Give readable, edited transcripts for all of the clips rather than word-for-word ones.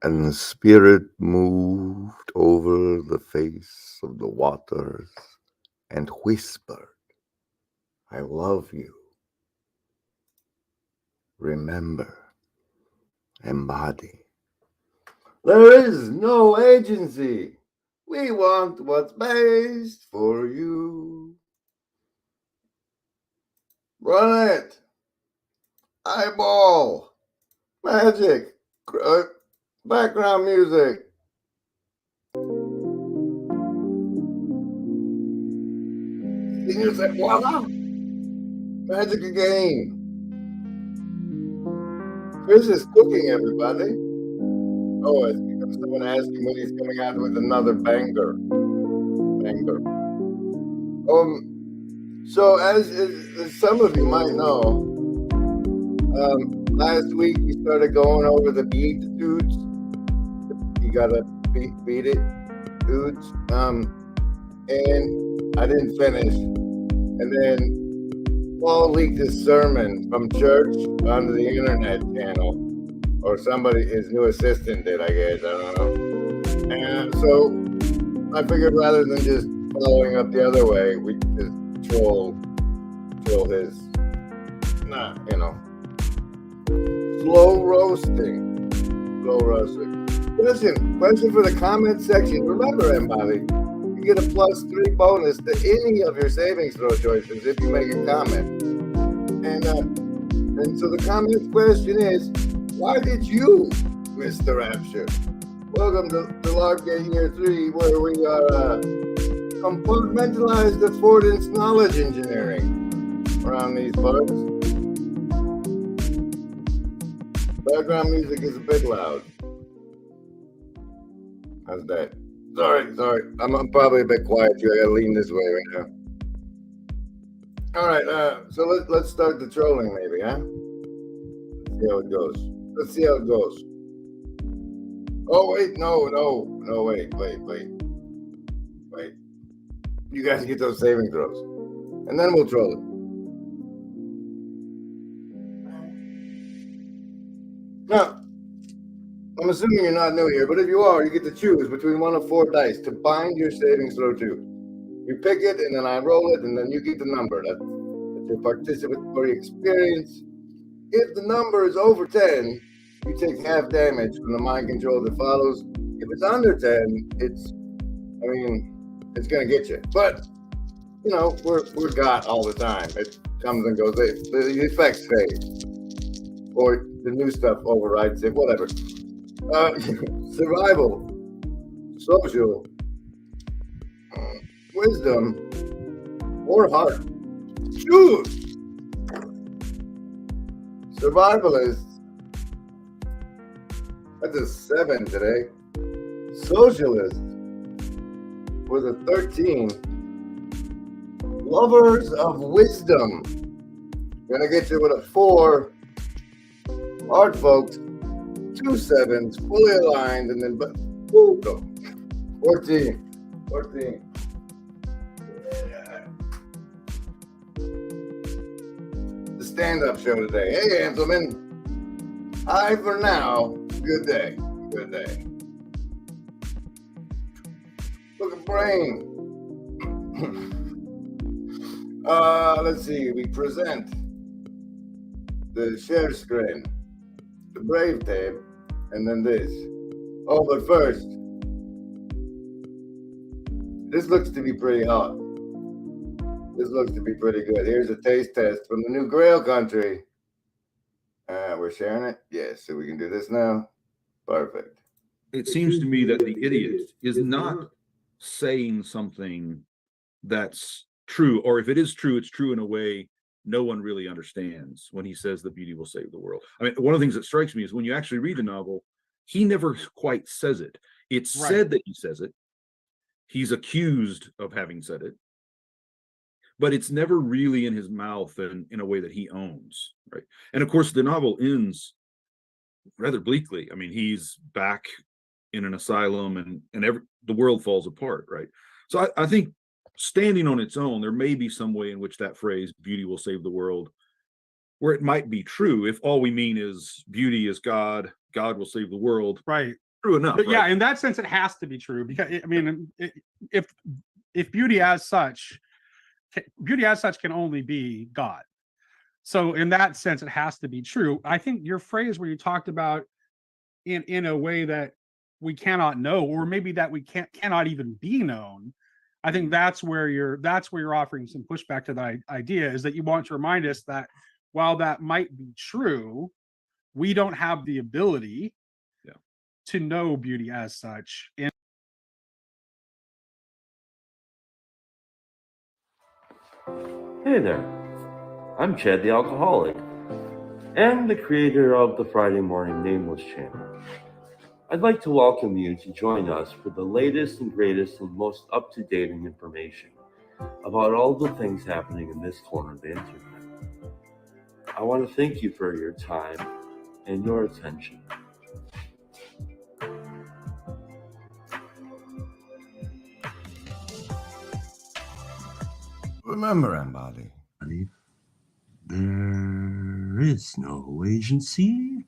And the spirit moved over the face of the waters and whispered, I love you. Remember, embody. There is no agency. We want what's best for you. Run it. Eyeball. Magic. Background music. Singers say, voila. Magic again. Chris is cooking, everybody. Oh, it's because someone asked him when he's coming out with another banger. So as some of you might know, last week we started going over the Beatitudes. You gotta beat it, dudes. And I didn't finish. And then Paul leaked his sermon from church onto the internet channel, or somebody, his new assistant did, I guess. I don't know. And so I figured rather than just following up the other way, we just troll his, slow roasting. Question for the comment section. Remember, everybody, you get a +3 bonus to any of your savings throw choices if you make a comment. And so the comment question is, why did you miss the rapture? Welcome to Log Gate Year 3, where we are compartmentalized affordance knowledge engineering around these parts. Background music is a bit loud. How's that? Sorry. I'm probably a bit quiet too. I gotta lean this way right now. All right. So let's start the trolling, maybe, huh? Let's see how it goes. Oh wait, no, wait. You guys get those saving throws, and then we'll troll it. Now, I'm assuming you're not new here, but if you are, you get to choose between one of 4 dice to bind your savings throw to. You pick it, and then I roll it, and then you get the number. That's your participatory experience. If the number is over 10, you take half damage from the mind control that follows. If it's under 10, it's gonna get you. But we're got all the time. It comes and goes. The effects fade, or the new stuff overrides it. Whatever. Survival, social, wisdom, or heart. Choose. Survivalist. That's a 7 today. Socialist with a 13. Lovers of wisdom. Gonna get you with a 4. Hard folks, 2 7s, fully aligned, and then go. 14. Yeah. The stand-up show today. Hey, gentlemen. Hi for now. Good day. Look at brain. Let's see. We present the share screen, the brave tape, and then this. Oh, but first, this looks to be pretty hot. This looks to be pretty good. Here's a taste test from the new Grail country. We're sharing it? Yes, so we can do this now. Perfect. It seems to me that the idiot is not saying something that's true, or if it is true, it's true in a way no one really understands when he says the beauty will save the world. I mean, one of the things that strikes me is when you actually read the novel, he never quite says it. It's said that he says it. He's accused of having said it, but it's never really in his mouth and in a way that he owns, right? And of course, the novel ends rather bleakly. I mean, he's back in an asylum, and the world falls apart, right? So I think standing on its own, there may be some way in which that phrase "beauty will save the world," where it might be true if all we mean is beauty is God, God will save the world. Right. True enough. But yeah, right? in that sense, it has to be true because I mean, if beauty as such can only be God. So in that sense, it has to be true. I think your phrase where you talked about in a way that we cannot know, or maybe that we cannot even be known. I think that's where you're offering some pushback to the idea, is that you want to remind us that while that might be true, we don't have the ability to know beauty as such. And Hey there, I'm Chad the Alcoholic, and the creator of the Friday Morning Nameless channel. I'd like to welcome you to join us for the latest and greatest and most up-to-date information about all the things happening in this corner of the internet. I want to thank you for your time and your attention. Remember, everybody. There is no agency.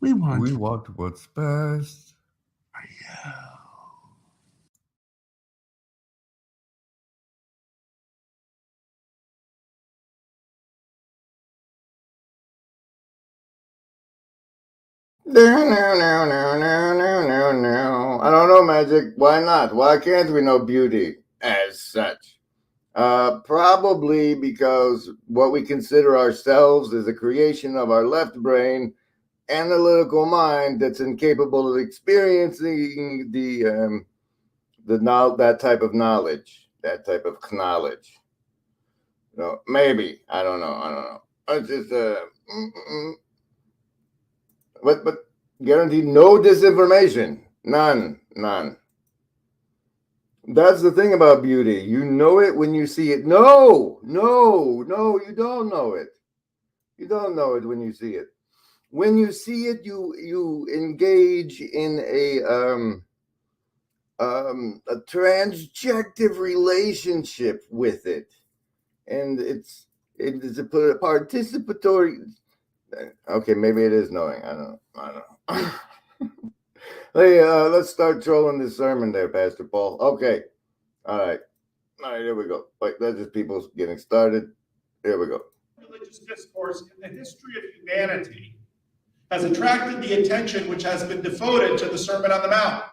We want what's best. No. I don't know, Magic. Why not? Why can't we know beauty as such? Probably because what we consider ourselves is a creation of our left brain analytical mind that's incapable of experiencing that type of knowledge, that type of knowledge. No, maybe I don't know. It's just but guaranteed no disinformation, none. That's the thing about beauty. You know it when you see it. No, you don't know it. You don't know it when you see it. When you see it, you engage in a transjective relationship with it, and it's a participatory. Okay, maybe it is knowing. I don't know. Hey, let's start trolling this sermon there, Pastor Paul. Okay, all right, here we go. Wait, that's just people getting started. Here we go. Religious discourse in the history of humanity has attracted the attention which has been devoted to the Sermon on the Mount.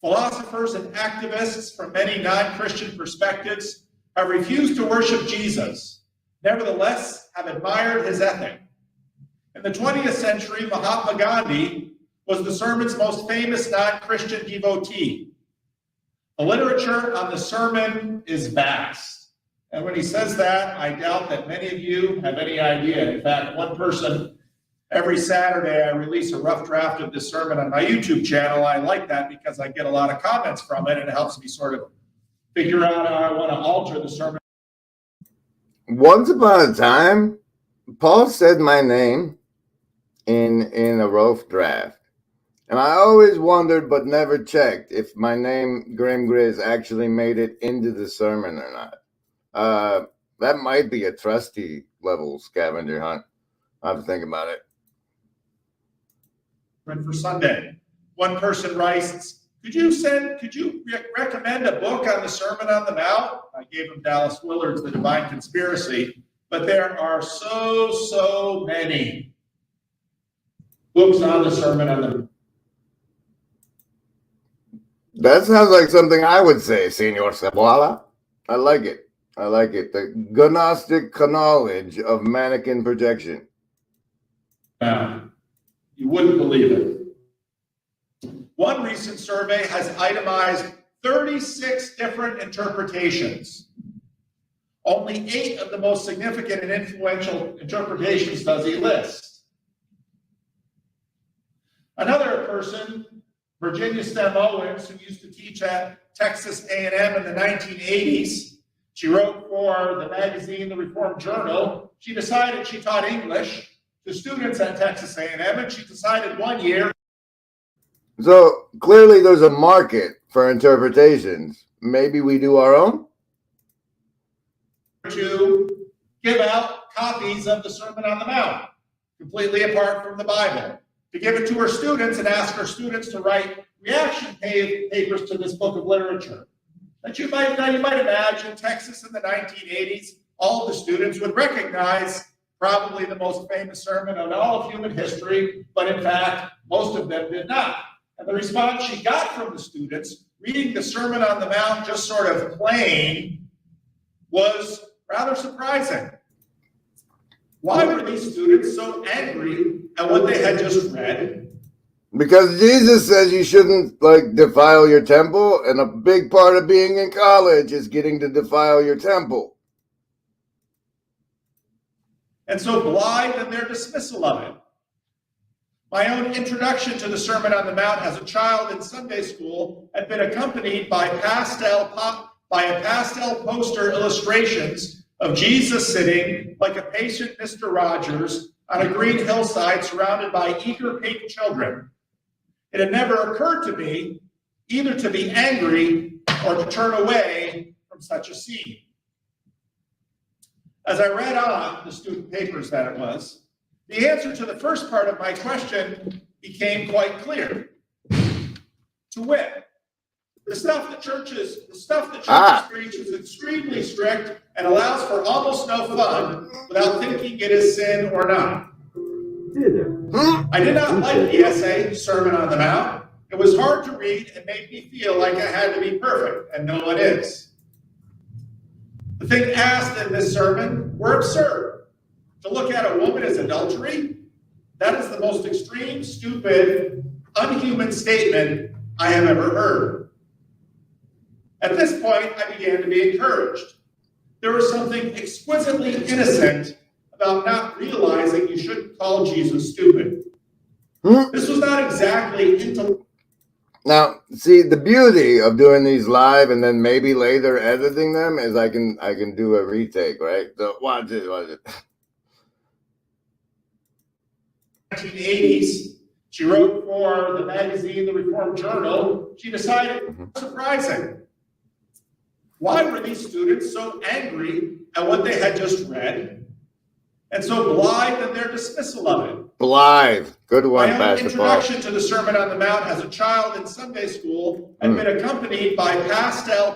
Philosophers and activists from many non-Christian perspectives have refused to worship Jesus, nevertheless have admired his ethic. In the 20th century, Mahatma Gandhi was the sermon's most famous non-Christian devotee. The literature on the sermon is vast. And when he says that, I doubt that many of you have any idea. In fact, one person, every Saturday, I release a rough draft of this sermon on my YouTube channel. I like that because I get a lot of comments from it, and it helps me sort of figure out how I want to alter the sermon. Once upon a time, Paul said my name in a rough draft. And I always wondered, but never checked, if my name, Grim Grizz, actually made it into the sermon or not. That might be a trusty level scavenger hunt. I'll have to think about it. For Sunday, one person writes, could you recommend a book on the Sermon on the Mount? I gave him Dallas Willard's The Divine Conspiracy, but there are so many books on the Sermon on the Mount. That sounds like something I would say, Senor Cebola. I like it. The Gnostic knowledge of mannequin projection. You wouldn't believe it. One recent survey has itemized 36 different interpretations. Only 8 of the most significant and influential interpretations does he list. Another person, Virginia Stem Owens, who used to teach at Texas A&M in the 1980s, she wrote for the magazine, The Reformed Journal. She decided she taught English to students at Texas A&M, and she decided one year. So clearly there's a market for interpretations. Maybe we do our own? To give out copies of the Sermon on the Mount, completely apart from the Bible. to give it to her students and ask her students to write reaction papers to this book of literature. That you might imagine Texas in the 1980s, all the students would recognize probably the most famous sermon in all of human history, but in fact, most of them did not. And the response she got from the students, reading the Sermon on the Mount just sort of plain, was rather surprising. Why were these students so angry at what they had just read? Because Jesus says you shouldn't defile your temple, and a big part of being in college is getting to defile your temple. And so blithe in their dismissal of it. My own introduction to the Sermon on the Mount as a child in Sunday school had been accompanied by pastel poster illustrations of Jesus sitting like a patient Mr. Rogers on a green hillside surrounded by eager pink children. It had never occurred to me either to be angry or to turn away from such a scene. As I read on the student papers that it was, the answer to the first part of my question became quite clear. To wit, the stuff the churches preach is extremely strict and allows for almost no fun without thinking it is sin or not. I did not like the essay, Sermon on the Mount. It was hard to read and made me feel like I had to be perfect, and no one is. The things asked in this sermon were absurd. To look at a woman as adultery, that is the most extreme, stupid, unhuman statement I have ever heard. At this point, I began to be encouraged. There was something exquisitely innocent about not realizing you shouldn't call Jesus stupid. This was not exactly intellectual. Now, see, the beauty of doing these live and then maybe later editing them is I can do a retake, right? So watch it. 1980s, she wrote for the magazine, the Reformed Journal. She decided, surprising. Why were these students so angry at what they had just read and so blithe in their dismissal of it? Blithe. Good one, My own Pastor introduction Paul. to the Sermon on the Mount as a child in Sunday school had been accompanied by pastel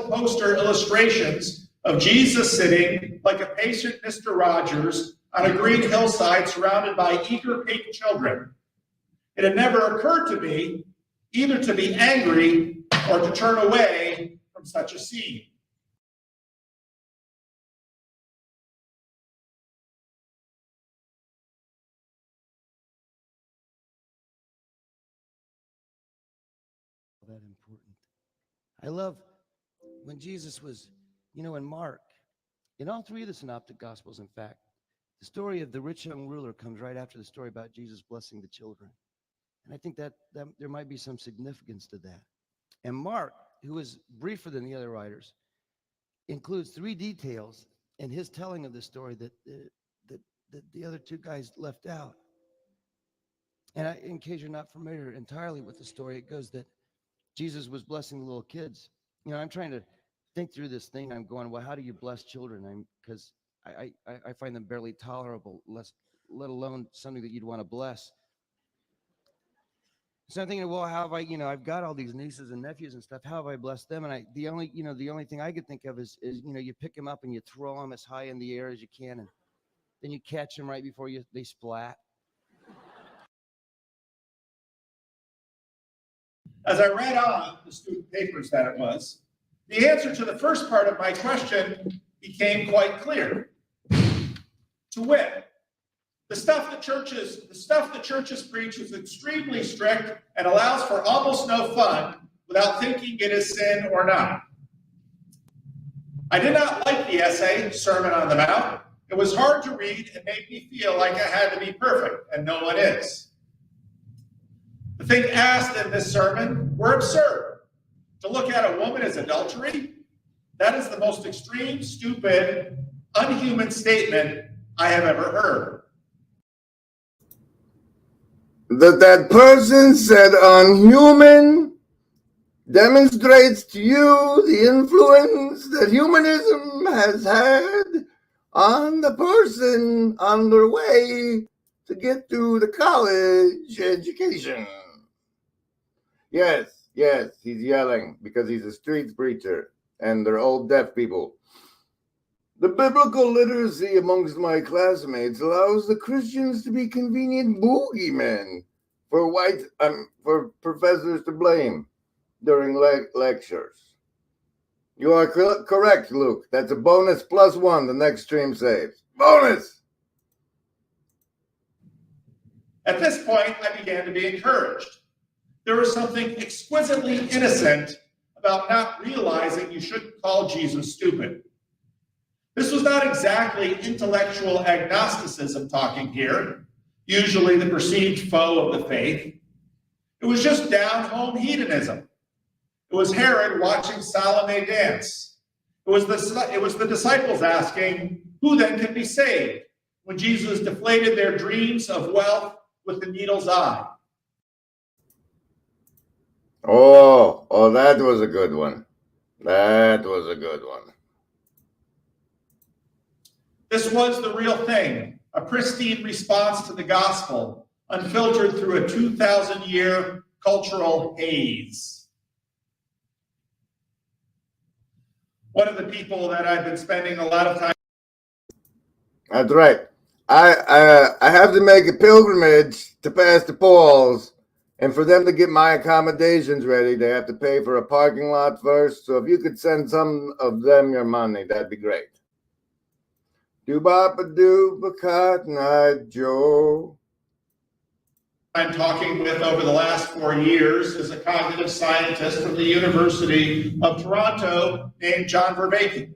poster illustrations of Jesus sitting like a patient Mr. Rogers on a green hillside surrounded by eager pink children. It had never occurred to me either to be angry or to turn away from such a scene. That important. I love when Jesus was, in Mark, in all three of the synoptic gospels, in fact, the story of the rich young ruler comes right after the story about Jesus blessing the children. And I think that there might be some significance to that. And Mark, who is briefer than the other writers, includes three details in his telling of the story that the other two guys left out. And in case you're not familiar entirely with the story, it goes that Jesus was blessing the little kids. I'm trying to think through this thing. I'm going, well, how do you bless children? Because I find them barely tolerable, let alone something that you'd want to bless. So I'm thinking, well, how have I've got all these nieces and nephews and stuff. How have I blessed them? And the only thing I could think of is you pick them up and you throw them as high in the air as you can, and then you catch them right before they splat. As I read on the student papers that it was, the answer to the first part of my question became quite clear. To wit, the stuff the churches preach is extremely strict and allows for almost no fun without thinking it is sin or not. I did not like the essay, Sermon on the Mount. It was hard to read and made me feel like I had to be perfect, and no one is. The things asked in this sermon were absurd. To look at a woman as adultery, that is the most extreme, stupid, unhuman statement I have ever heard. That person said unhuman demonstrates to you the influence that humanism has had on the person on their way to get through the college education. Yes, he's yelling because he's a street preacher and they're old deaf people. The biblical literacy amongst my classmates allows the Christians to be convenient boogeymen for professors to blame during lectures. You are correct, Luke. That's a bonus +1 the next stream saves. Bonus! At this point, I began to be encouraged. There was something exquisitely innocent about not realizing you shouldn't call Jesus stupid. This was not exactly intellectual agnosticism talking here, usually the perceived foe of the faith. It was just down-home hedonism. It was Herod watching Salome dance. It was the disciples asking, who then can be saved? When Jesus deflated their dreams of wealth with the needle's eye. Oh, that was a good one. That was a good one. This was the real thing, a pristine response to the gospel, unfiltered through a 2,000-year cultural haze. One of the people that I've been spending a lot of time. That's right. I have to make a pilgrimage to Pastor Paul's, and for them to get my accommodations ready, they have to pay for a parking lot first. So if you could send some of them your money, that'd be great. Doo-ba-ba-doo-ba Cotton Eye Joe. I'm talking with over the last 4 years is a cognitive scientist from the University of Toronto named John Vervaeke.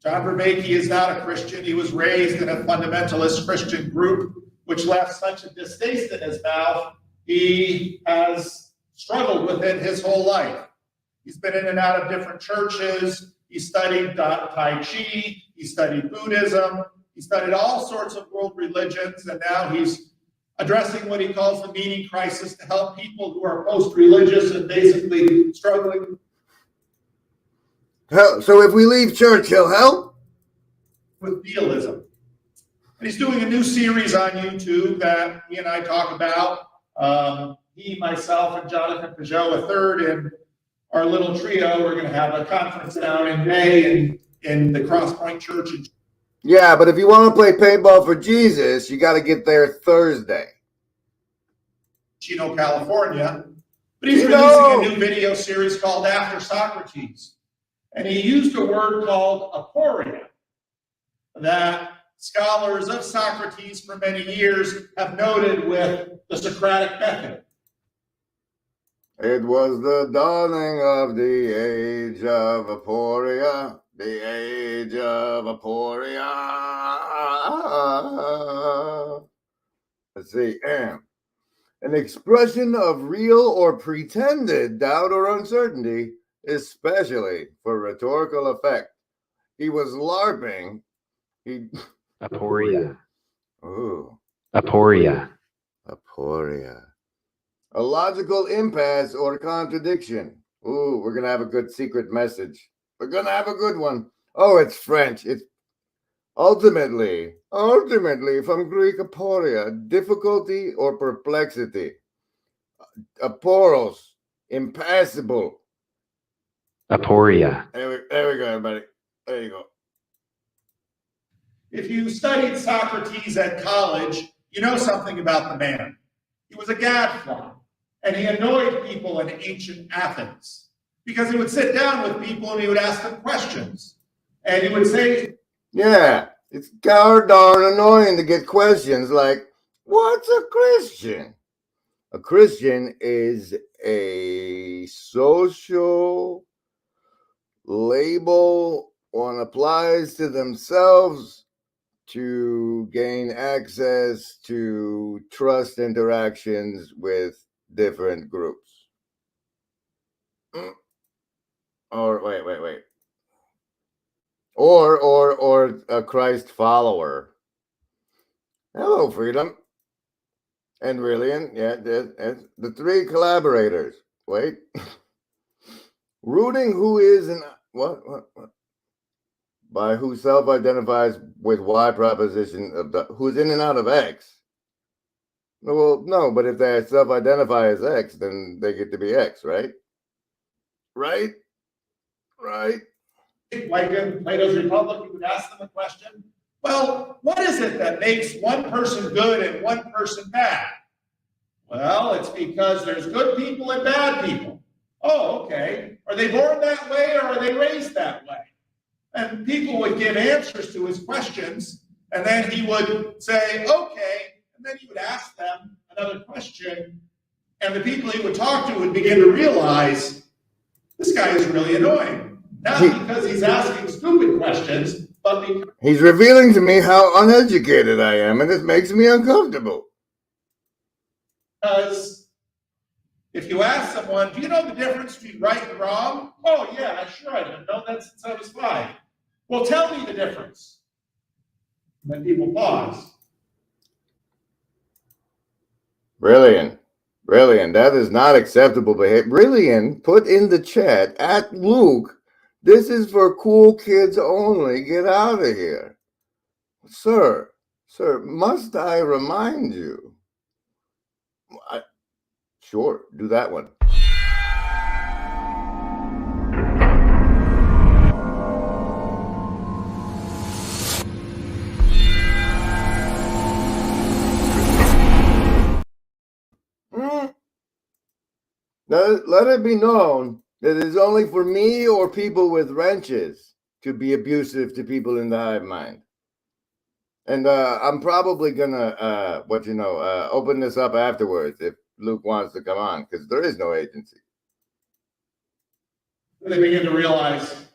John Vervaeke is not a Christian. He was raised in a fundamentalist Christian group, which left such a distaste in his mouth, he has struggled with it his whole life. He's been in and out of different churches. He studied Tai Chi. He studied Buddhism. He studied all sorts of world religions, and now he's addressing what he calls the meaning crisis to help people who are post-religious and basically struggling. So if we leave church, he'll help? With nihilism. And he's doing a new series on YouTube that he and I talk about. He, myself, and Jonathan Peugeot, a third in our little trio, we're going to have a conference down in May in the Cross Point Church. Yeah, but if you want to play paintball for Jesus, you got to get there Thursday. Chino, California. But he's releasing a new video series called After Socrates. And he used a word called aporia that scholars of Socrates for many years have noted with the Socratic method. It was the dawning of the age of aporia, the age of aporia. Let's see. An expression of real or pretended doubt or uncertainty, especially for rhetorical effect. He was LARPing. Aporia. Ooh. Aporia. Aporia. A logical impasse or contradiction. Ooh, we're going to have a good secret message. We're going to have a good one. Oh, it's French. It's ultimately from Greek aporia, difficulty or perplexity. Aporos, impassable. Aporia. There we go, everybody. There you go. If you studied Socrates at college, you know something about the man. He was a gadfly, and he annoyed people in ancient Athens because he would sit down with people and he would ask them questions. And he would say, yeah, it's darn annoying to get questions like, what's a Christian? A Christian is a social label one applies to themselves to gain access to trust interactions with different groups. Or wait. Or a Christ follower. Hello, Freedom. And Brilliant. Yeah, the three collaborators. Wait. Rooting who is an what? By who self-identifies with Y proposition of the who's in and out of X. Well, no, but if they self-identify as X, then they get to be X, right? Right? Right? Like in Plato's Republic, you would ask them a question. Well, what is it that makes one person good and one person bad? Well, it's because there's good people and bad people. Oh, okay. Are they born that way or are they raised that way? And people would give answers to his questions, and then he would say, okay, and then he would ask them another question, and the people he would talk to would begin to realize this guy is really annoying. Not because he's asking stupid questions, but because he's revealing to me how uneducated I am, and it makes me uncomfortable. If you ask someone, do you know the difference between right and wrong? Oh, yeah, sure I do. I've known that since I was 5. Well, tell me the difference. And then people pause. Brilliant. Brilliant. That is not acceptable behavior. Brilliant. Put in the chat at Luke. This is for cool kids only. Get out of here. Sir, must I remind you? Sure, do that one. Let it be known that it is only for me or people with wrenches to be abusive to people in the hive mind. And I'm probably gonna open this up afterwards if Luke wants to come on, because there is no agency. They begin to realize,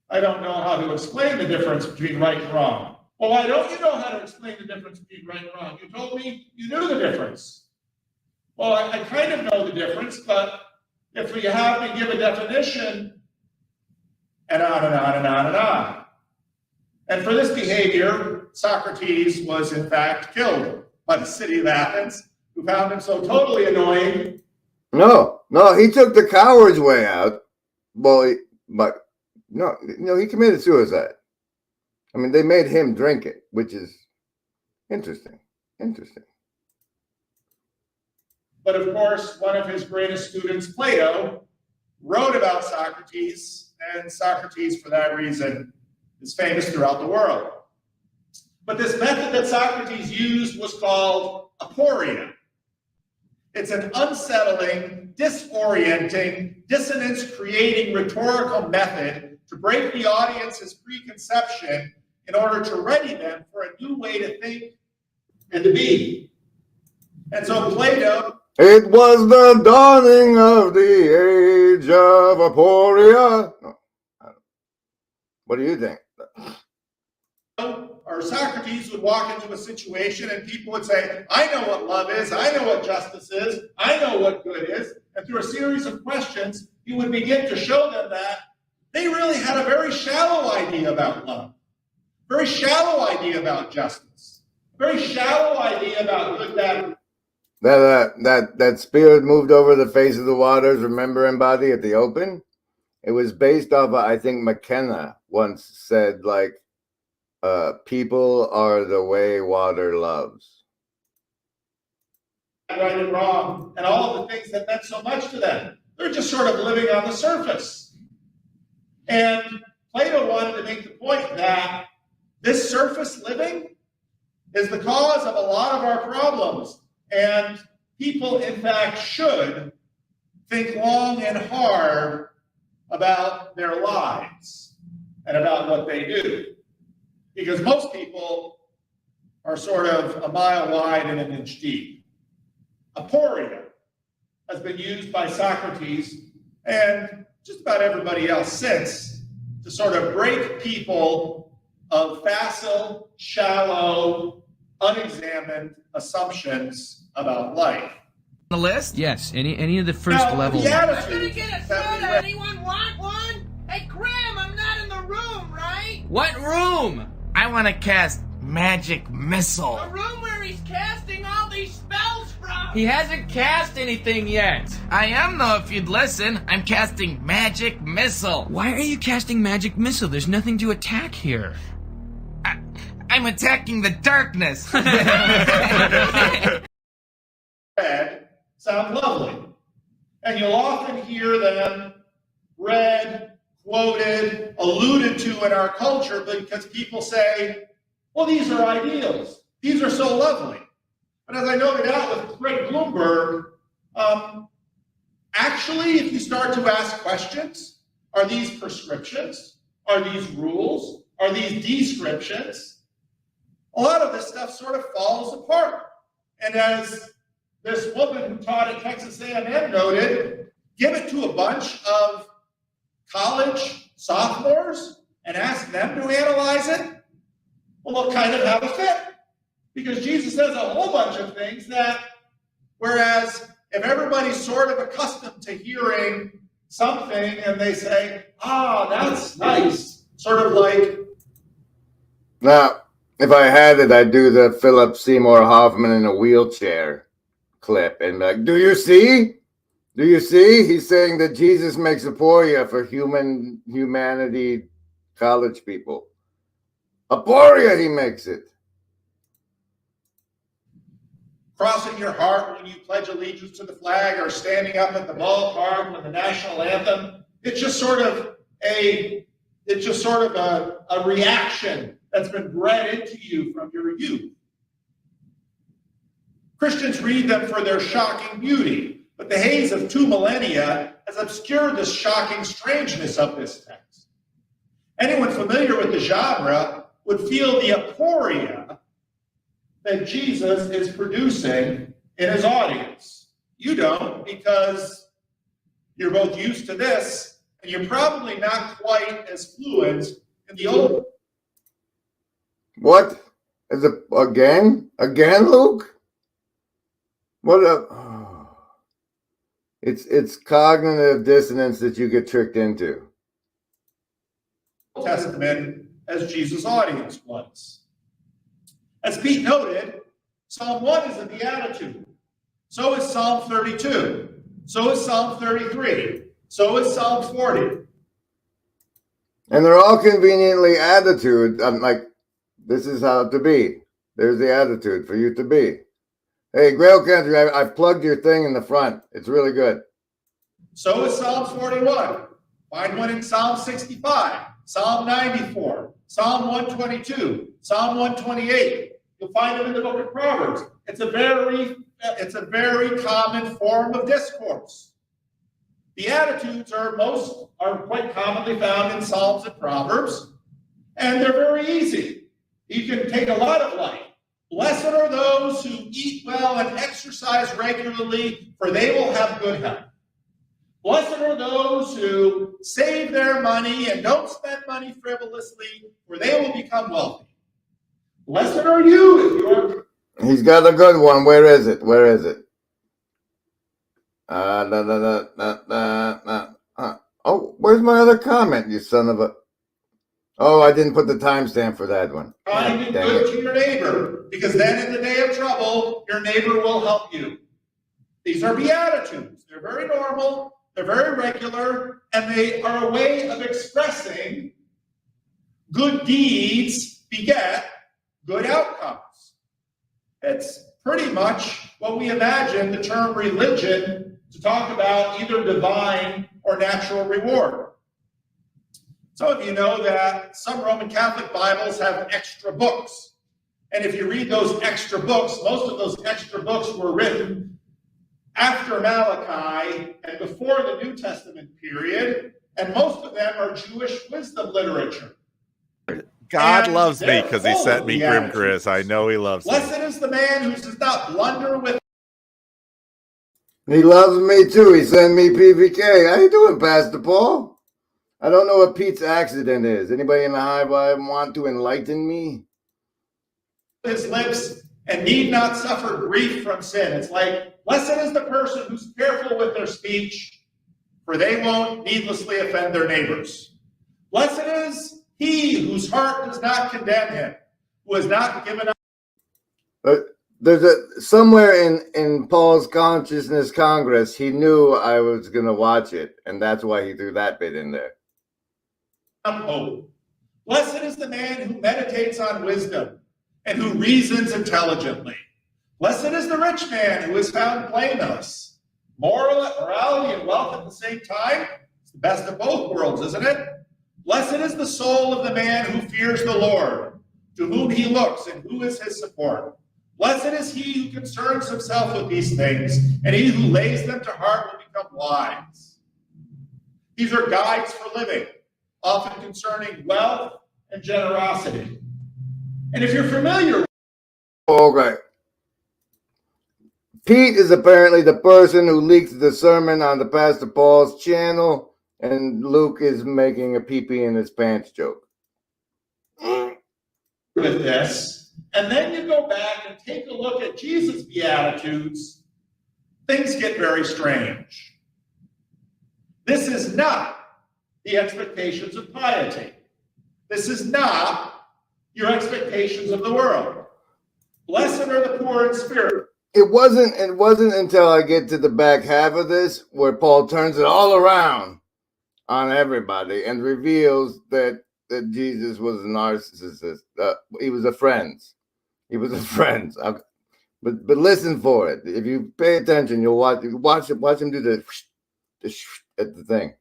I don't know how to explain the difference between right and wrong. Well, why don't you know how to explain the difference between right and wrong? You told me you knew the difference. Well, I kind of know the difference, but if you have me give a definition, and on and on and on and on. And for this behavior, Socrates was in fact killed by the city of Athens, who found him so totally annoying. No, he took the coward's way out. Well, he committed suicide. I mean, they made him drink it, which is interesting. But of course, one of his greatest students, Plato, wrote about Socrates, and Socrates, for that reason, is famous throughout the world. But this method that Socrates used was called aporia. It's an unsettling, disorienting, dissonance-creating rhetorical method to break the audience's preconception in order to ready them for a new way to think and to be. And so Plato... It was the dawning of the age of aporia. What do you think? Or Socrates would walk into a situation and people would say, I know what love is, I know what justice is, I know what good is. And through a series of questions, he would begin to show them that they really had a very shallow idea about love, very shallow idea about justice, very shallow idea about good, bad. That spirit moved over the face of the waters, remember, embody at the open? It was based off, I think McKenna once said, like, people are the way water loves. Right and wrong, and all of the things that meant so much to them. They're just sort of living on the surface. And Plato wanted to make the point that this surface living is the cause of a lot of our problems. And people, in fact, should think long and hard about their lives and about what they do. Because most people are sort of a mile wide and an inch deep. Aporia has been used by Socrates and just about everybody else since to sort of break people of facile, shallow, unexamined assumptions about life. The list? Yes, any of the first Now, level. the I'm attitude gonna get a that we soda. read- Anyone want one? Hey, Graham, I'm not in the room, right? What room? I want to cast Magic Missile. The room where he's casting all these spells from. He hasn't cast anything yet. I am, though, if you'd listen. I'm casting Magic Missile. Why are you casting magic missile? There's nothing to attack here. I'm attacking the darkness. read sound lovely. And you'll often hear them read, quoted, alluded to in our culture because people say, well, these are ideals. These are so lovely. But as I noted out with Greg Bloomberg, actually, if you start to ask questions, are these prescriptions? Are these rules? Are these descriptions? A lot of this stuff sort of falls apart. And as this woman who taught at Texas A&M noted, give it to a bunch of college sophomores and ask them to analyze it, well, they'll kind of have a fit. Because Jesus says a whole bunch of things that, whereas if everybody's sort of accustomed to hearing something and they say, that's nice, sort of like. Now, if I had it, I'd do the Philip Seymour Hoffman in a wheelchair clip and be like, do you see? Do you see? He's saying that Jesus makes aporia for humanity college people. Aporia, he makes it. Crossing your heart when you pledge allegiance to the flag or standing up at the ballpark when the national anthem. It's just sort of a reaction that's been bred into you from your youth. Christians read them for their shocking beauty, but the haze of 2 millennia has obscured the shocking strangeness of this text. Anyone familiar with the genre would feel the aporia that Jesus is producing in his audience. You don't, because you're both used to this, and you're probably not quite as fluent in the old. What? Is it again? Again, Luke? What it's cognitive dissonance that you get tricked into. Testament as Jesus' audience was. As Pete noted, Psalm 1 is a beatitude. So is Psalm 32. So is Psalm 33. So is Psalm 40. And they're all conveniently attitude. I'm like, this is how to be. There's the attitude for you to be. Hey, Grail Country, I've plugged your thing in the front. It's really good. So is Psalm 41. Find one in Psalm 65, Psalm 94, Psalm 122, Psalm 128. You'll find them in the book of Proverbs. It's a very common form of discourse. The attitudes are quite commonly found in Psalms and Proverbs, and they're very easy. You can take a lot of life. Blessed are those who eat well and exercise regularly, for they will have good health. Blessed are those who save their money and don't spend money frivolously, for they will become wealthy. Blessed are you if you're. He's got a good one. Where is it? Where is it? Oh, where's my other comment, you son of a... Oh, I didn't put the timestamp for that one. Kind and good to your neighbor, because then in the day of trouble, your neighbor will help you. These are beatitudes. They're very normal, they're very regular, and they are a way of expressing good deeds beget good outcomes. It's pretty much what we imagine the term religion to talk about, either divine or natural reward. Some of you know that some Roman Catholic Bibles have extra books. And if you read those extra books, most of those extra books were written after Malachi and before the New Testament period, and most of them are Jewish wisdom literature. God loves me because he sent me Grim Chris. I know he loves me. Blessed is the man who does not blunder with. He loves me too. He sent me PVK. How you doing, Pastor Paul? I don't know what Pete's accident is. Anybody in the hive want to enlighten me? His lips and need not suffer grief from sin. It's like, blessed is the person who's careful with their speech, for they won't needlessly offend their neighbors. Blessed is he whose heart does not condemn him, who has not given up. There's somewhere in Paul's Consciousness Congress, he knew I was going to watch it, and that's why he threw that bit in there. Hope. Blessed is the man who meditates on wisdom and who reasons intelligently. Blessed is the rich man who is found blameless. Morality and wealth at the same time. It's the best of both worlds, isn't it? Blessed is the soul of the man who fears the Lord, to whom he looks and who is his support. Blessed is he who concerns himself with these things, and he who lays them to heart will become wise. These are guides for living, often concerning wealth and generosity. And if you're familiar with Okay. Pete is apparently the person who leaked the sermon on the Pastor Paul's channel, and Luke is making a pee-pee in his pants joke. this, and then you go back and take a look at Jesus' Beatitudes, things get very strange. This is not the expectations of piety. This is not your expectations of the world. Blessed are the poor in spirit. It wasn't until I get to the back half of this where Paul turns it all around on everybody and reveals that Jesus was a narcissist. He was a Frens. He was a Frens. But listen for it. If you pay attention, you'll watch him do the at the thing.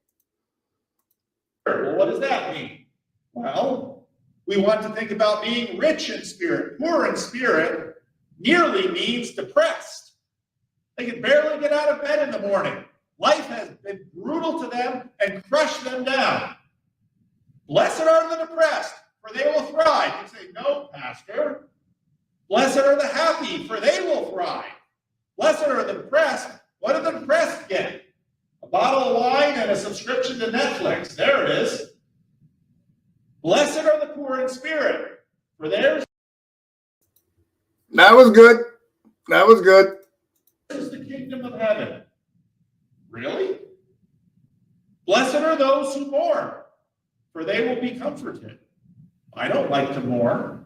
Well, what does that mean? Well, we want to think about being rich in spirit. Poor in spirit nearly means depressed. They can barely get out of bed in the morning. Life has been brutal to them and crushed them down. Blessed are the depressed, for they will thrive. You say, no, Pastor. Blessed are the happy, for they will thrive. Blessed are the depressed. What do the depressed get? A bottle of wine and a subscription to Netflix. There it is. Blessed are the poor in spirit, for theirs That was good. That was good. is the kingdom of heaven. Really? Blessed are those who mourn, for they will be comforted. I don't like to mourn.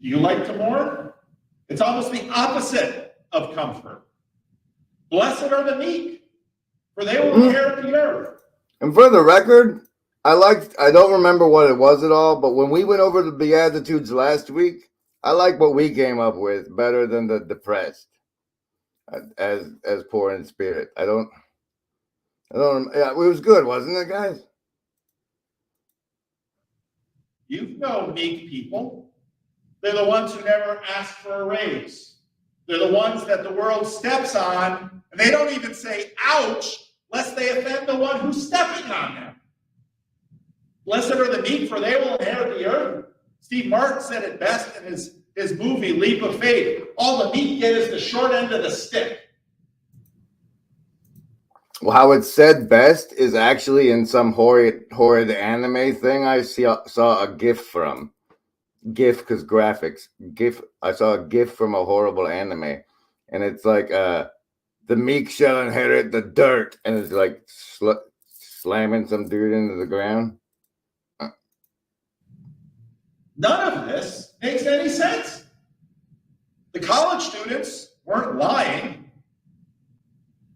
Do you like to mourn? It's almost the opposite of comfort. Blessed are the meek, for they will inherit the earth. And for the record, I don't remember what it was at all, but when we went over the Beatitudes last week, I like what we came up with better than the depressed as poor in spirit. I don't, yeah, it was good, wasn't it, guys? You know meek people. They're the ones who never ask for a raise. They're the ones that the world steps on, and they don't even say, ouch, lest they offend the one who's stepping on them. Blessed are the meek, for they will inherit the earth. Steve Martin said it best in his movie, Leap of Faith. All the meek get is the short end of the stick. Well, how it's said best is actually in some horrid anime thing I saw a GIF from. GIF because graphics. GIF. I saw a GIF from a horrible anime, and it's like the meek shall inherit the dirt, and it's like slamming some dude into the ground. None of this makes any sense. The college students weren't lying.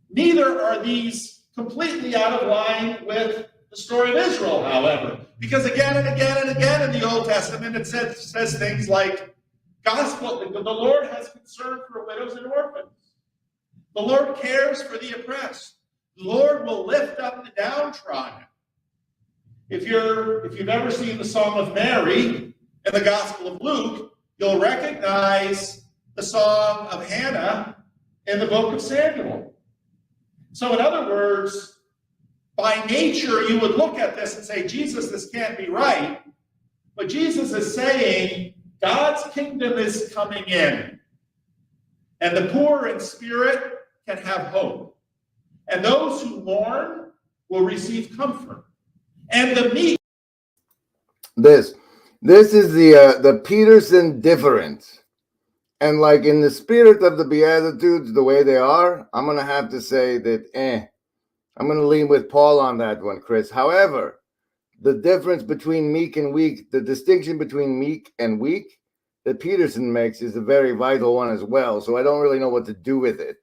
Neither are these completely out of line with the story of Israel, however, because again and again and again in the Old Testament, it says things like, the Lord has concern for widows and orphans. The Lord cares for the oppressed. The Lord will lift up the downtrodden. If you've ever seen the Song of Mary in the Gospel of Luke, you'll recognize the Song of Hannah in the book of Samuel. So in other words, by nature, you would look at this and say, Jesus, this can't be right. But Jesus is saying, God's kingdom is coming in. And the poor in spirit can have hope. And those who mourn will receive comfort. And the meek. This is the Peterson difference. And like in the spirit of the Beatitudes, the way they are, I'm going to have to say that, I'm going to lean with Paul on that one, Chris. However, the difference between meek and weak, the distinction between meek and weak that Peterson makes is a very vital one as well. So I don't really know what to do with it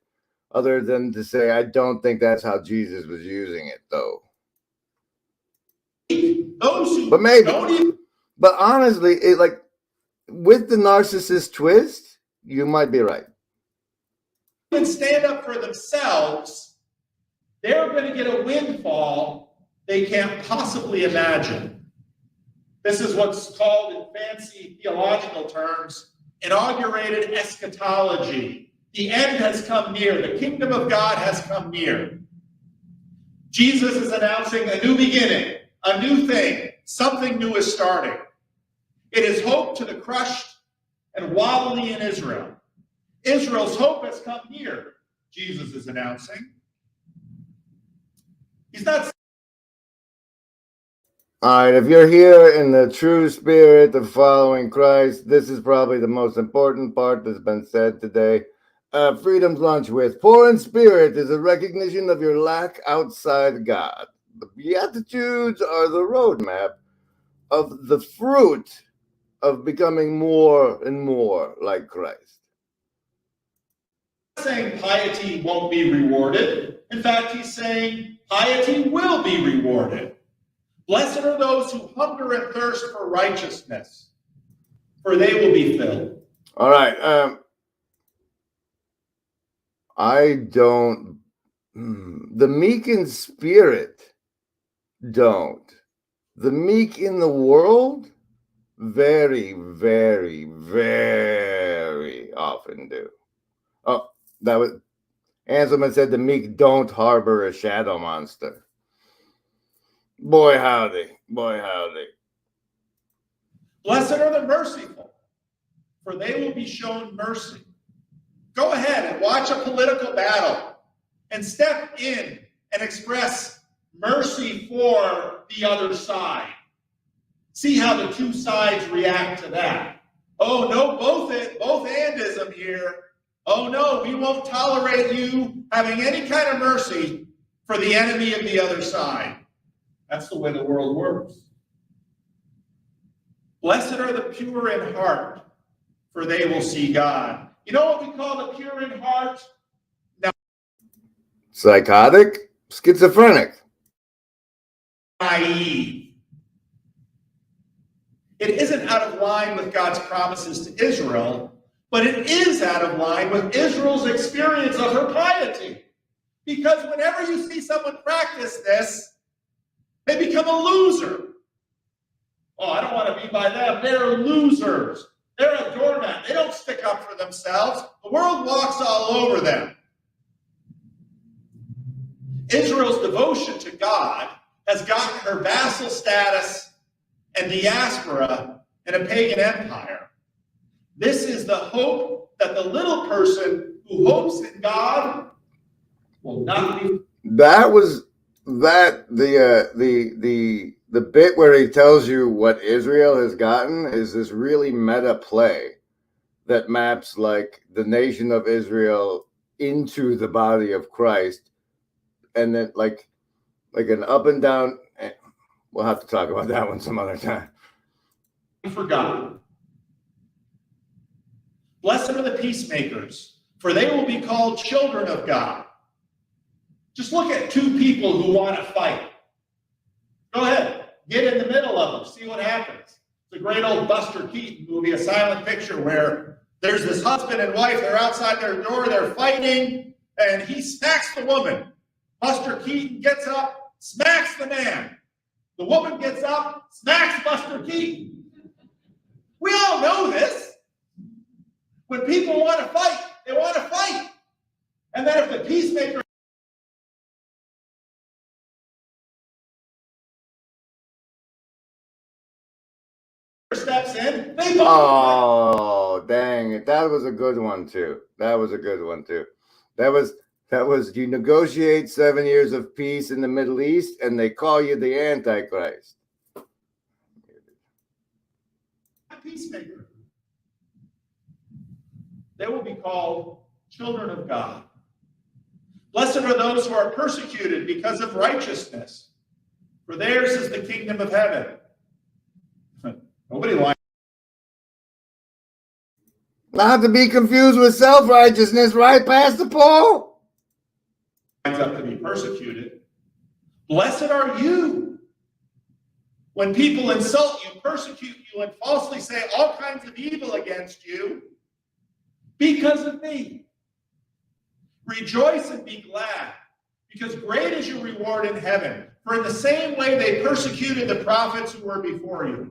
other than to say I don't think that's how Jesus was using it, though. But maybe. But honestly, with the narcissist twist, you might be right. Even stand up for themselves, they're going to get a windfall they can't possibly imagine. This is what's called, in fancy theological terms, inaugurated eschatology. The end has come near. The kingdom of God has come near. Jesus is announcing a new beginning, a new thing. Something new is starting. It is hope to the crushed and wobbly in Israel. Israel's hope has come near, Jesus is announcing. He's not. All right, if you're here in the true spirit of following Christ, this is probably the most important part that's been said today. Freedom's Lunch with Poor in Spirit is a recognition of your lack outside God. The Beatitudes are the roadmap of the fruit of becoming more and more like Christ. Saying piety won't be rewarded. In fact, he's saying piety will be rewarded. Blessed are those who hunger and thirst for righteousness, for they will be filled. All right. The meek in spirit don't. The meek in the world very, very, very often do. Oh, that was Anselman said the meek don't harbor a shadow monster. Boy, howdy. Boy, howdy. Blessed are the merciful, for they will be shown mercy. Go ahead and watch a political battle and step in and express mercy for the other side. See how the two sides react to that. Oh, no, both andism here. Oh, no, we won't tolerate you having any kind of mercy for the enemy of the other side. That's the way the world works. Blessed are the pure in heart, for they will see God. You know what we call the pure in heart? Now, psychotic, schizophrenic, naive. It isn't out of line with God's promises to Israel, but it is out of line with Israel's experience of her piety. Because whenever you see someone practice this, they become a loser. Oh, I don't want to be by them. They're losers. They're a doormat. They don't stick up for themselves. The world walks all over them. Israel's devotion to God has gotten her vassal status and diaspora in a pagan empire. This is the hope that the little person who hopes in God will not be. The bit where he tells you what Israel has gotten is this really meta play that maps like the nation of Israel into the body of Christ, and then like an up and down. We'll have to talk about that one some other time. Forgotten. Blessed are the peacemakers, for they will be called children of God. Just look at two people who want to fight. Go ahead, get in the middle of them, see what happens. It's a great old Buster Keaton movie, a silent picture, where there's this husband and wife, they're outside their door, they're fighting, and he smacks the woman. Buster Keaton gets up, smacks the man. The woman gets up, smacks Buster Keaton. We all know this. When people want to fight, they want to fight. And then if the peacemaker steps in, they both. Oh, dang it. That was a good one, too. That was you negotiate 7 years of peace in the Middle East, and they call you the Antichrist. Peacemaker. They will be called children of God. Blessed are those who are persecuted because of righteousness, for theirs is the kingdom of heaven. Nobody likes. Not to be confused with self-righteousness, right, Pastor Paul? Up to be persecuted. Blessed are you when people insult you, persecute you, and falsely say all kinds of evil against you because of me. Rejoice and be glad, because great is your reward in heaven. For in the same way they persecuted the prophets who were before you.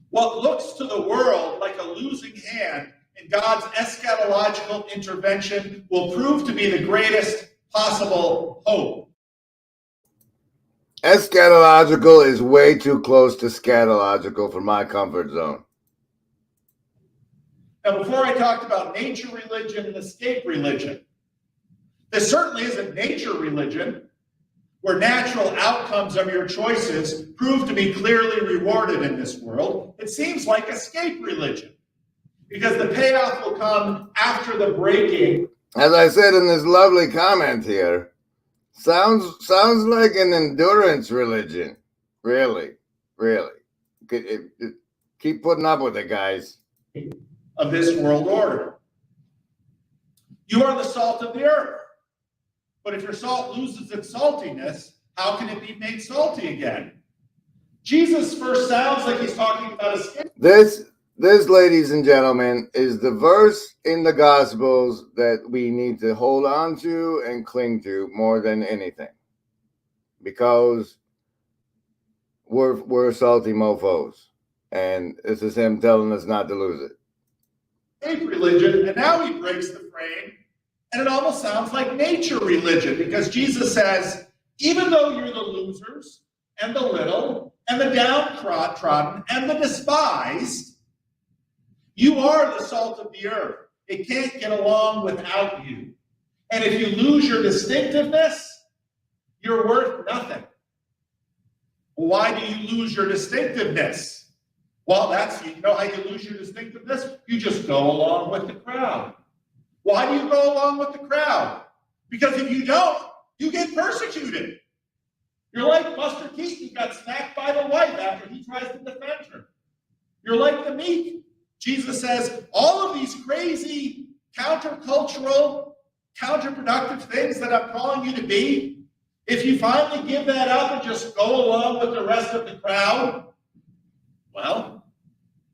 What looks to the world like a losing hand in God's eschatological intervention will prove to be the greatest possible hope. Eschatological is way too close to scatological for my comfort zone. Now, before I talked about nature religion and escape religion, this certainly isn't nature religion, where natural outcomes of your choices prove to be clearly rewarded in this world. It seems like escape religion, because the payoff will come after the breaking. As I said in this lovely comment here, sounds like an endurance religion. Really. Keep putting up with it, guys. Of this world order. You are the salt of the earth. But if your salt loses its saltiness, how can it be made salty again? Jesus first sounds like he's talking about escape. This, ladies and gentlemen, is the verse in the Gospels that we need to hold on to and cling to more than anything. Because we're salty mofos. And this is him telling us not to lose it. Religion, and now he breaks the frame, and it almost sounds like nature religion, because Jesus says, even though you're the losers and the little and the downtrodden and the despised, you are the salt of the earth. It can't get along without you. And if you lose your distinctiveness, you're worth nothing. Why do you lose your distinctiveness? Well, you know how you lose your distinctiveness? You just go along with the crowd. Why do you go along with the crowd? Because if you don't, you get persecuted. You're like Buster Keaton who got smacked by the wife after he tries to defend her. You're like the meek. Jesus says, all of these crazy, countercultural, counterproductive things that I'm calling you to be, if you finally give that up and just go along with the rest of the crowd, well,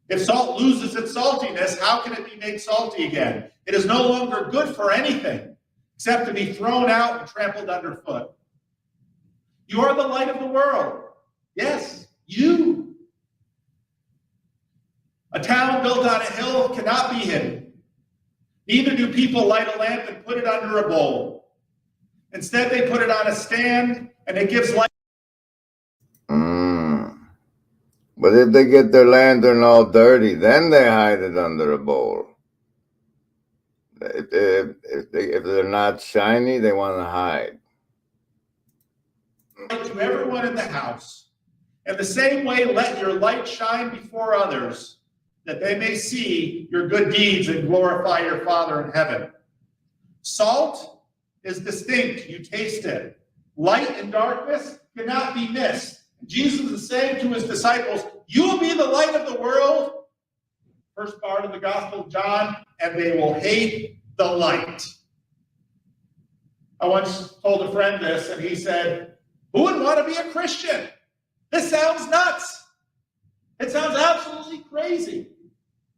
if salt loses its saltiness, how can it be made salty again? It is no longer good for anything except to be thrown out and trampled underfoot. You are the light of the world. Yes, you. A town built on a hill cannot be hidden. Neither do people light a lamp and put it under a bowl. Instead, they put it on a stand, and it gives light. But if they get their lantern all dirty, then they hide it under a bowl. If they're not shiny, they want to hide. To everyone in the house. In the same way, let your light shine before others, that they may see your good deeds and glorify your Father in heaven. Salt is distinct. You taste it. Light and darkness cannot be missed. Jesus is saying to his disciples, you will be the light of the world, first part of the Gospel of John, and they will hate the light. I once told a friend this, and he said, who would want to be a Christian? This sounds nuts. It sounds absolutely crazy.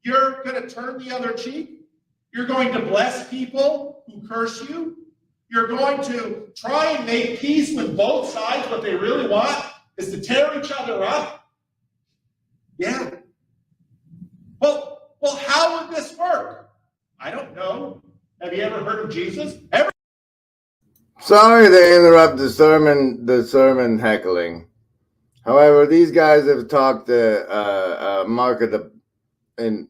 You're going to turn the other cheek. You're going to bless people who curse you. You're going to try and make peace with both sides. What they really want is to tear each other up. Yeah. Well, how would this work? I don't know. Have you ever heard of Jesus? Sorry to interrupt the sermon heckling. However, these guys have talked to market in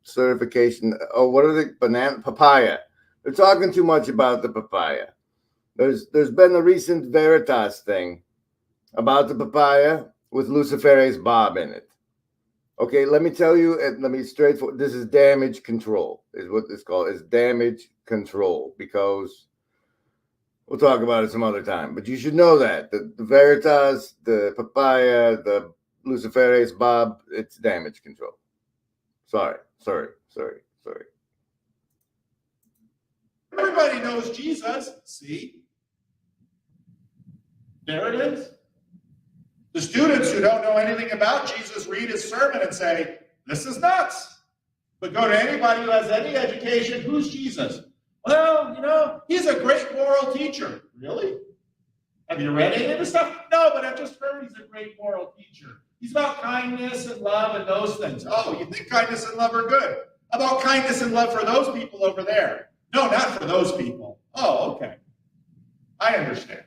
certification. Oh, what are they? Papaya. They're talking too much about the papaya. There's been a recent Veritas thing about the papaya with Lucifere's Bob in it. Okay, let me tell you, let me straightforward. This is damage control, is what this called. It's damage control, because we'll talk about it some other time. But you should know that the Veritas, the papaya, the Lucifere's Bob, it's damage control. Sorry. Everybody knows Jesus. See? There it is. The students who don't know anything about Jesus read his sermon and say, this is nuts. But go to anybody who has any education, who's Jesus? Well, he's a great moral teacher. Really? Have you read any of this stuff? No, but I've just heard he's a great moral teacher. He's about kindness and love and those things. Oh, you think kindness and love are good? How about kindness and love for those people over there? No, not for those people. Oh, okay. I understand.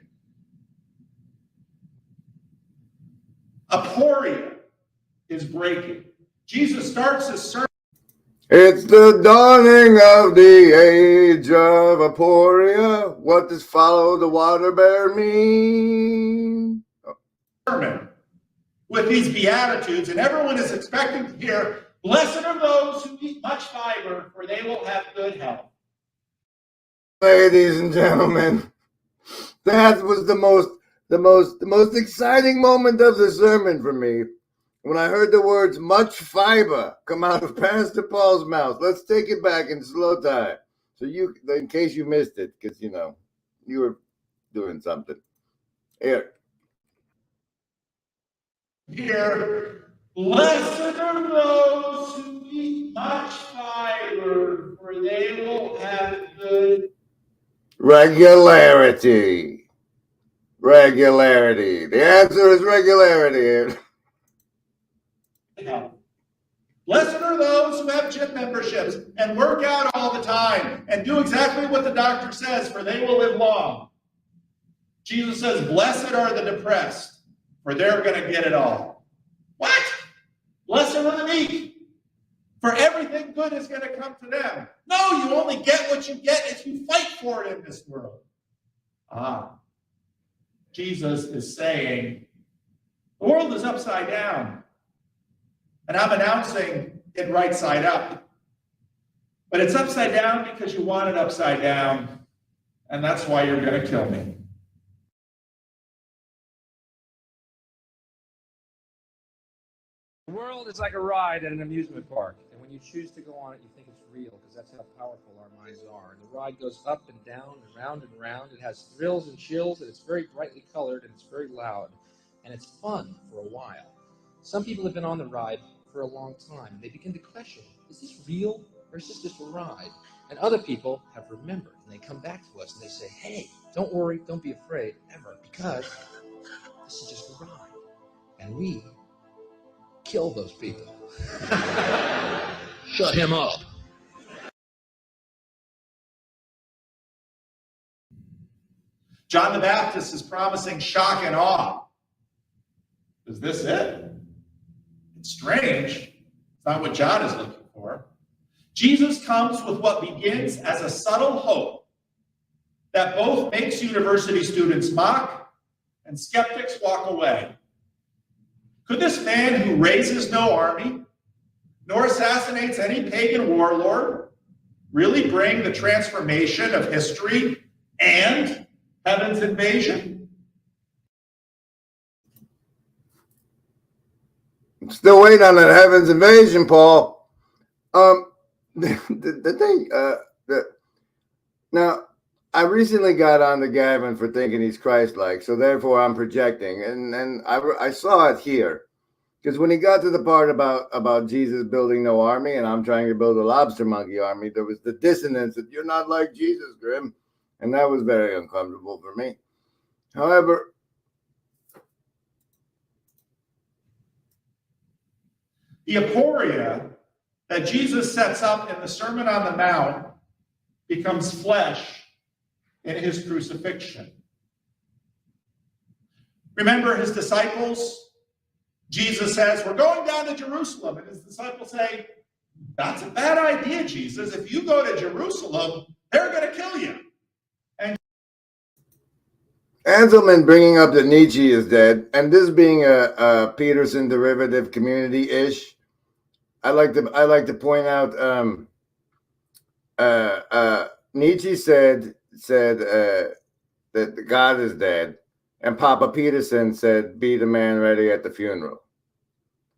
Aporia is breaking. Jesus starts his sermon. It's the dawning of the age of Aporia. What does follow the water bear mean? Sermon with these Beatitudes, and everyone is expecting to hear, blessed are those who eat much fiber, for they will have good health. Ladies and gentlemen, that was the most exciting moment of the sermon for me. When I heard the words much fiber come out of Pastor Paul's mouth. Let's take it back in slow time. So in case you missed it, because, you were doing something. Here. Here, blessed are those who eat much fiber, for they will have good regularity. Regularity. The answer is regularity. Blessed are those who have gym memberships and work out all the time and do exactly what the doctor says, for they will live long. Jesus says, blessed are the depressed, for they're going to get it all. What? Blessed are the meek, for everything good is going to come to them. No, you only get what you get if you fight for it in this world. Jesus is saying, the world is upside down. And I'm announcing it right side up. But it's upside down because you want it upside down. And that's why you're going to kill me. The world is like a ride at an amusement park. And when you choose to go on it, you think it's real because that's how powerful our minds are. And the ride goes up and down and round and round. It has thrills and chills, and it's very brightly colored, and it's very loud. And it's fun for a while. Some people have been on the ride for a long time, and they begin to question, is this real or is this just a ride? And other people have remembered, and they come back to us and they say, hey, don't worry, don't be afraid, ever, because this is just a ride. And we kill those people. Shut him up. John the Baptist is promising shock and awe. Is this it? It's strange. It's not what John is looking for. Jesus comes with what begins as a subtle hope that both makes university students mock and skeptics walk away. Could this man who raises no army, nor assassinates any pagan warlord, really bring the transformation of history and heaven's invasion? Still waiting on that heaven's invasion, Paul. Now, I recently got on to Gavin for thinking he's Christ-like, so therefore I'm projecting, and I saw it here, because when he got to the part about Jesus building no army, and I'm trying to build a lobster monkey army, there was the dissonance that you're not like Jesus, Grim, and that was very uncomfortable for me. However, the aporia that Jesus sets up in the Sermon on the Mount becomes flesh in his crucifixion. Remember his disciples? Jesus says, we're going down to Jerusalem. And his disciples say, that's a bad idea, Jesus. If you go to Jerusalem, they're going to kill you. And Anselman bringing up that Nietzsche is dead, and this being a Peterson derivative community-ish, I like to point out Nietzsche said that God is dead, and Papa Peterson said, "Be the man ready at the funeral,"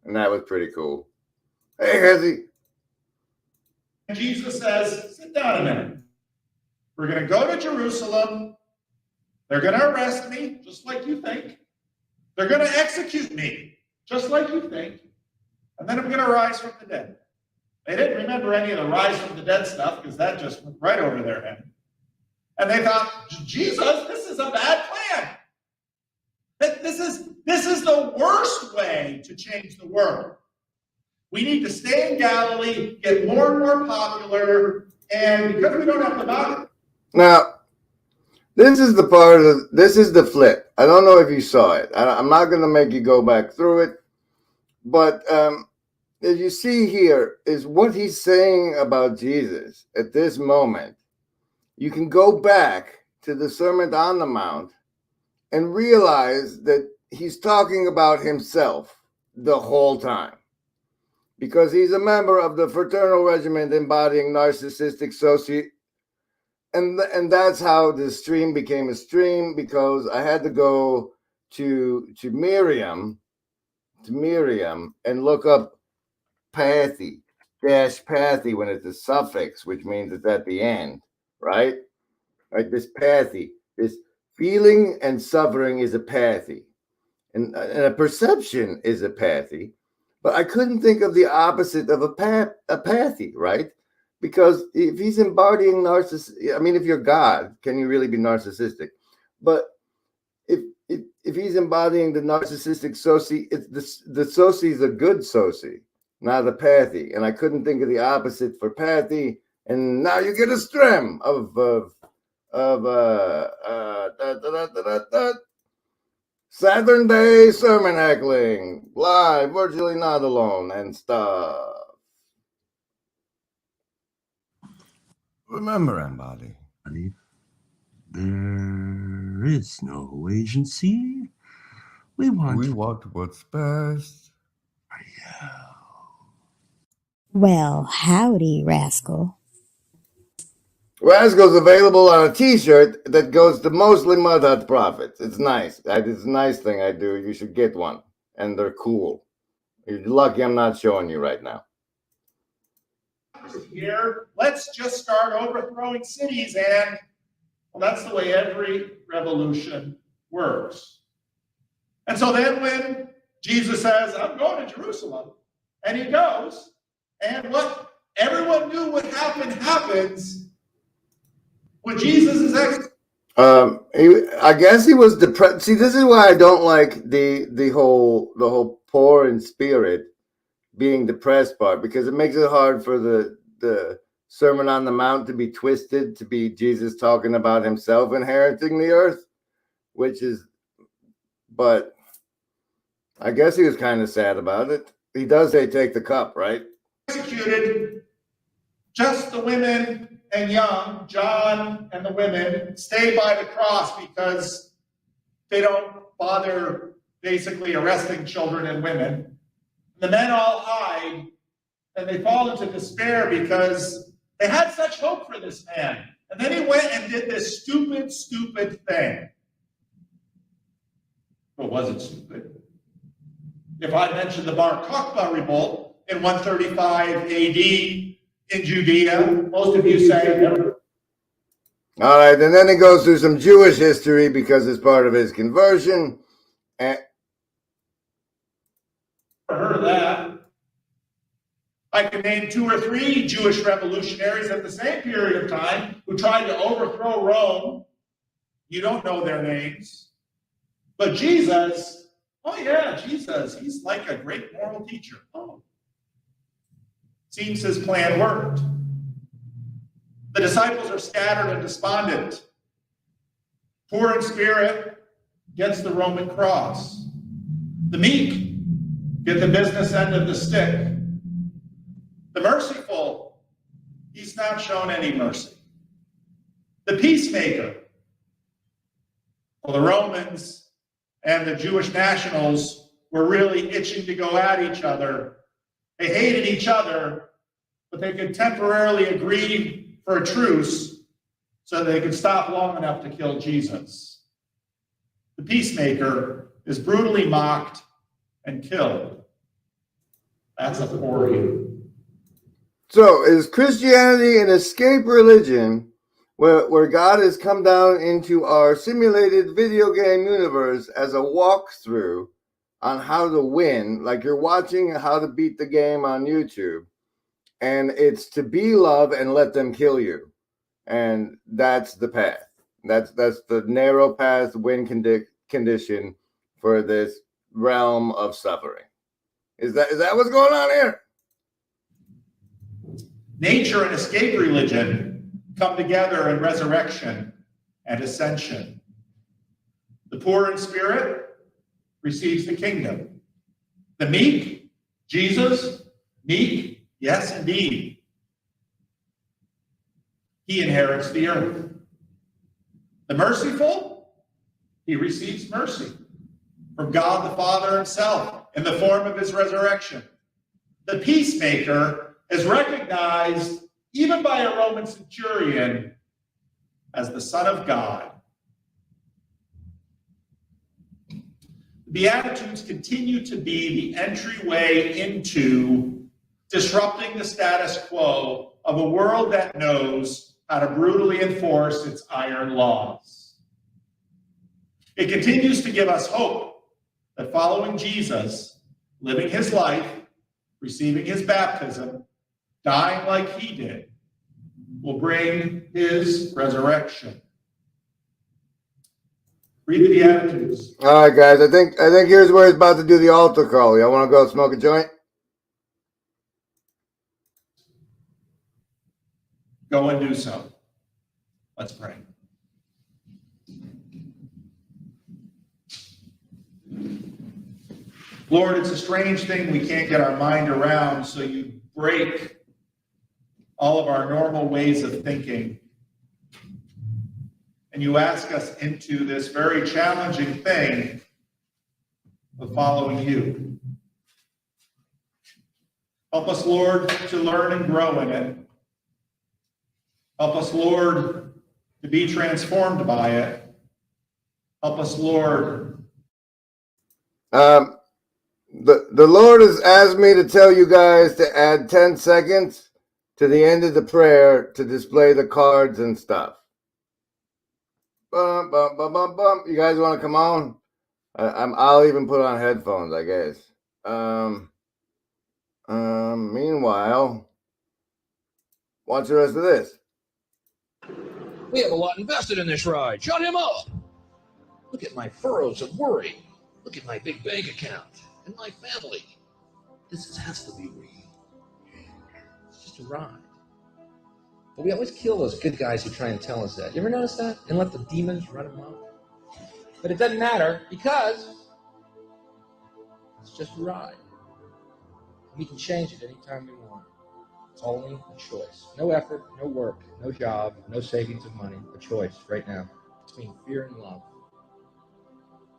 and that was pretty cool. Hey, Hezzy. Jesus says, sit down a minute. We're going to go to Jerusalem. They're going to arrest me, just like you think. They're going to execute me, just like you think. And then I'm going to rise from the dead. They didn't remember any of the rise from the dead stuff because that just went right over their head. And they thought, Jesus, this is a bad plan. This is the worst way to change the world. We need to stay in Galilee, get more and more popular, and because we don't have the money. Now, this is the flip. I don't know if you saw it. I'm not going to make you go back through it, but as you see here is what he's saying about Jesus at this moment. You can go back to the Sermon on the Mount and realize that he's talking about himself the whole time, because he's a member of the fraternal regiment embodying narcissistic and that's how the stream became a stream, because I had to go to Miriam and look up pathy when it's a suffix, which means it's at the end, right? Like this pathy, this feeling and suffering is a pathy, and a perception is a pathy, but I couldn't think of the opposite of a pathy, right? Because if he's embodying narcissism, I mean, if you're God, can you really be narcissistic? But if he's embodying the narcissistic soci, the soci is a good soci, not a pathy. And I couldn't think of the opposite for pathy. And now you get a stream of Saturn Day sermon heckling, live, virtually not alone, and stuff. Remember, everybody, there is no agency. We want what's best. Well, howdy, Rascal. Rascal's available on a t-shirt that goes to mostly mudhut profits. It's nice. It's a nice thing I do. You should get one. And they're cool. You're lucky I'm not showing you right now. Here, let's just start overthrowing cities, and well, that's the way every revolution works. And so then when Jesus says, I'm going to Jerusalem, and he goes, and what everyone knew would happen happens when Jesus is executed. I guess he was depressed. See, this is why I don't like the whole poor in spirit being depressed part, because it makes it hard for the Sermon on the Mount to be twisted to be Jesus talking about himself inheriting the earth, but I guess he was kind of sad about it. He does say take the cup, right? Executed, just the women and young, John and the women, stay by the cross because they don't bother basically arresting children and women. The men all hide, and they fall into despair because they had such hope for this man. And then he went and did this stupid thing. But was it stupid? If I mentioned the Bar Kokhba revolt in 135 AD in Judea, most of you say never. All right, and then he goes through some Jewish history because it's part of his conversion. And heard of that. I can name 2 or 3 Jewish revolutionaries at the same period of time who tried to overthrow Rome. You don't know their names. But Jesus, oh yeah, Jesus, he's like a great moral teacher. Oh. Seems his plan worked. The disciples are scattered and despondent. Poor in spirit gets the Roman cross. The meek get the business end of the stick. The merciful, he's not shown any mercy. The peacemaker, well, the Romans and the Jewish nationals were really itching to go at each other. They hated each other, but they could temporarily agree for a truce so that they could stop long enough to kill Jesus. The peacemaker is brutally mocked and killed. That's a for you. So is Christianity an escape religion where God has come down into our simulated video game universe as a walkthrough on how to win, like you're watching how to beat the game on YouTube, And it's to be love and let them kill you. And that's the path. That's the narrow path win condition for this realm of suffering. Is that what's going on here? Nature and escape religion come together in resurrection and ascension. The poor in spirit receives the kingdom. The meek, Jesus, meek, yes, indeed. He inherits the earth. The merciful, he receives mercy from God the Father himself in the form of his resurrection. The peacemaker is recognized even by a Roman centurion as the Son of God. The Beatitudes continue to be the entryway into disrupting the status quo of a world that knows how to brutally enforce its iron laws. It continues to give us hope that following Jesus, living his life, receiving his baptism, dying like he did, will bring his resurrection. Read the Beatitudes. All right, guys. I think here's where he's about to do the altar call. Y'all want to go smoke a joint? Go and do so. Let's pray. Lord, it's a strange thing we can't get our mind around, so you break all of our normal ways of thinking. And you ask us into this very challenging thing of following you. Help us, Lord, to learn and grow in it. Help us, Lord, to be transformed by it. Help us, Lord. The Lord has asked me to tell you guys to add 10 seconds to the end of the prayer to display the cards and stuff. Bum, bum, bum, bum, bum. You guys want to come on? I'll even put on headphones, I guess. Meanwhile, watch the rest of this. We have a lot invested in this ride. Shut him up. Look at my furrows of worry. Look at my big bank account and my family. This has to be real. It's just a ride. But we always kill those good guys who try and tell us that. You ever notice that? And let the demons run them out? But it doesn't matter because it's just a ride. We can change it anytime we want. It's only a choice. No effort, no work, no job, no savings of money. A choice right now between fear and love.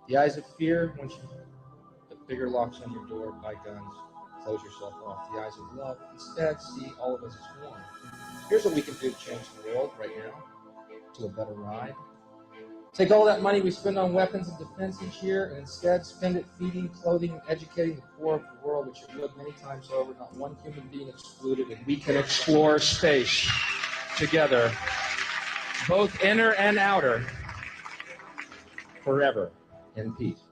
The eyes of fear, once you put bigger locks on your door, buy guns, close yourself off. The eyes of love, instead, see all of us as one. Here's what we can do to change the world right now to a better ride. Take all that money we spend on weapons and defense each year and instead spend it feeding, clothing, and educating the poor of the world, which you would many times over, not one human being excluded, and we can explore space together, both inner and outer, forever in peace.